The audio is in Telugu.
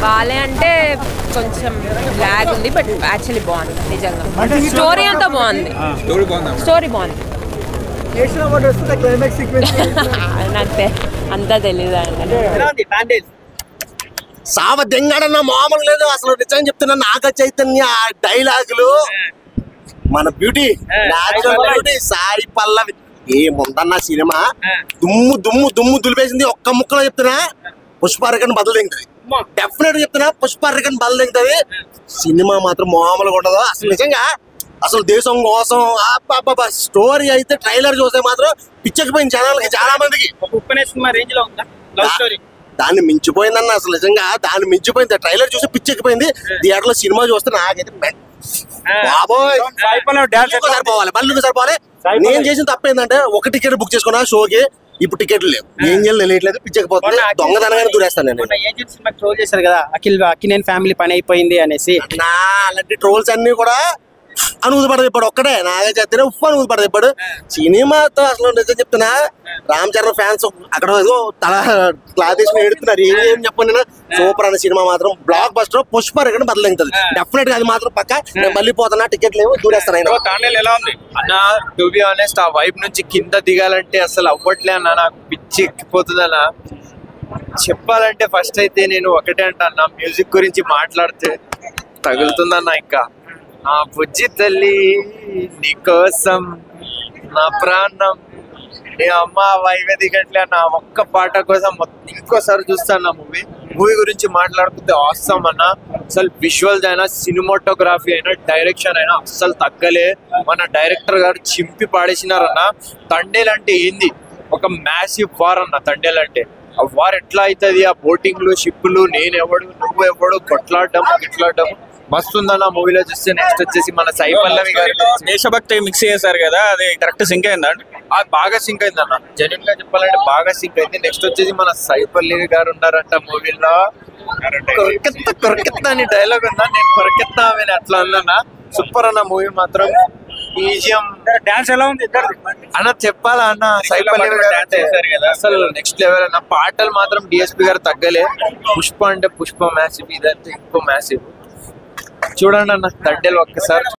బాలే అంటే కొంచెం లాగ్ ఉంది, బట్ యాక్చువల్లీ బాగుంది నిజంగా. స్టోరీ అంతా బాగుంది, స్టోరీ బాగుంది. నాకు అంతా తెలీదు అండి. సావదెంగడన్న మామూలు లేదు అసలు. నిజంగా చెప్తున్నా, నాగ చైతన్య డైలాగులు, మన beauty beauty Sai Pallavi ఏముందన్న cinema. దుమ్ము దుమ్ము దుమ్ము దులిపేసింది. ఒక్క ముక్కలో చెప్తున్నా, పుష్పారకన్ బదులు దింగుతుంది. డెఫినెట్ చెప్తున్నా, పుష్పారకన్ బదులు దింగుతుంది. సినిమా మాత్రం మామూలుగా ఉండదు అసలు. నిజంగా అసలు దేశం కోసం స్టోరీ అయితే ట్రైలర్ చూస్తే మాత్రం పిచ్చకిపోయింది జనాలకి, చాలా మందికి. దాన్ని మించిపోయిందన్న అసలు. నిజంగా దాన్ని మించిపోయింది. ట్రైలర్ చూసి పిచ్చెక్కిపోయింది. థియేటర్లో సినిమా చూస్తే నాకైతే బాబోయ్ సరిపోవాలి, మళ్ళీ సరిపోవాలి. నేను చేసిన తప్పేందంటే ఒక టికెట్ బుక్ చేసుకున్నా షోకి, ఇప్పుడు టికెట్లు లేవు. ఏం చేయాలి తెలియట్లేదు, పిచ్చకపోతుంది. దొంగదనగానే దూరేస్తాను నేను. ట్రోల్ చేశారు కదా, అక్కినేని ఫ్యామిలీ పని అయిపోయింది అనేసి. అలాంటి ట్రోల్స్ అన్ని కూడా అనుమతి పడదిప్పాడు ఒక్కడే. నాగే చేస్తేనే ఉప్పు అనుమతి పడదిప్పాడు. సినిమాతో అసలు నిజం చెప్తున్నా, రామ్ చరణ్ ఫ్యాన్స్ అక్కడ తల క్లాత్ తీసుకుని ఏడుతున్నారు. ఏం చెప్పండి నేను. సూపర్ అనే సినిమా మాత్రం బ్లాక్ బస్టర్. పుష్పారకన్ బదలవుతుంది డెఫినెట్ గా. అది మాత్రం పక్క. నేను మళ్ళీ పోతున్నా, టికెట్ లేవు, దూరేస్తాను. ఎలా ఉంది అన్న? టు బి ఆనెస్ట్, ఆ వైపు నుంచి కింద దిగాలంటే అసలు అవ్వట్లే అన్న. నాకు పిచ్చి ఎక్కిపోతుంది అన్న. చెప్పాలంటే ఫస్ట్ అయితే నేను ఒకటే అంటా, మ్యూజిక్ గురించి మాట్లాడితే తగులుతుందన్న. ఇంకా నా బుజ్జి తల్లి నీకోసం నా ప్రాణం, నీ అమ్మ వైవే దిగట్లే అన్న. ఒక్క పాట కోసం ఇంకోసారి చూస్తాను నా మూవీ గురించి మాట్లాడుకుంటే ఆసమ్ అన్న. అసలు విజువల్స్ అయినా, సినిమాటోగ్రఫీ అయినా, డైరెక్షన్ అయినా అస్సలు తగ్గలే. మన డైరెక్టర్ గారు చింపి పాడేసినారన్న. తండేల్ అంటే ఏంది, ఒక మ్యాసివ్ వార్ అన్న. తండేల్ అంటే ఆ వార్ ఎట్లా అవుతుంది, ఆ బోటింగ్లు, షిప్లు, నేనెవడు నువ్వు ఎవడు, కొట్లాడడం గిట్లాడడం మస్తు ఉందన్న మూవీలో చూస్తే. నెక్స్ట్ వచ్చేసి మన సాయి పల్లవి గారు దేశభక్తి మిక్స్ చేశారు కదా, అది కరెక్ట్ సింక్ అయిందా? అది బాగా సింక్ అయింది అన్న. జెన్యున్ గా చెప్పాలంటే బాగా సింక్ అయింది. నెక్స్ట్ వచ్చేసి మన సాయి పల్లవి గారు ఉన్నారంట మూవీలో. కొరకెత్త అని డైలాగ్ ఉందా, నేను కొరకెత్తా అని అట్లా ఉందన్న. సూపర్ అన్న మూవీ మాత్రం. ఈజియం డాన్స్ ఎలా ఉంది అన్న చెప్పాలా అన్న. సాయి పల్లవి గారు అంటే అసలు నెక్స్ట్ లెవెల్ అన్న. పాటలు మాత్రం డిఎస్పి గారు తగ్గలే. పుష్ప అంటే పుష్ప మ్యాసివ్, ఇదంటే ఇంకో మ్యాసివ్. చూడండి అన్న తండేల్ ఒక్కసారి.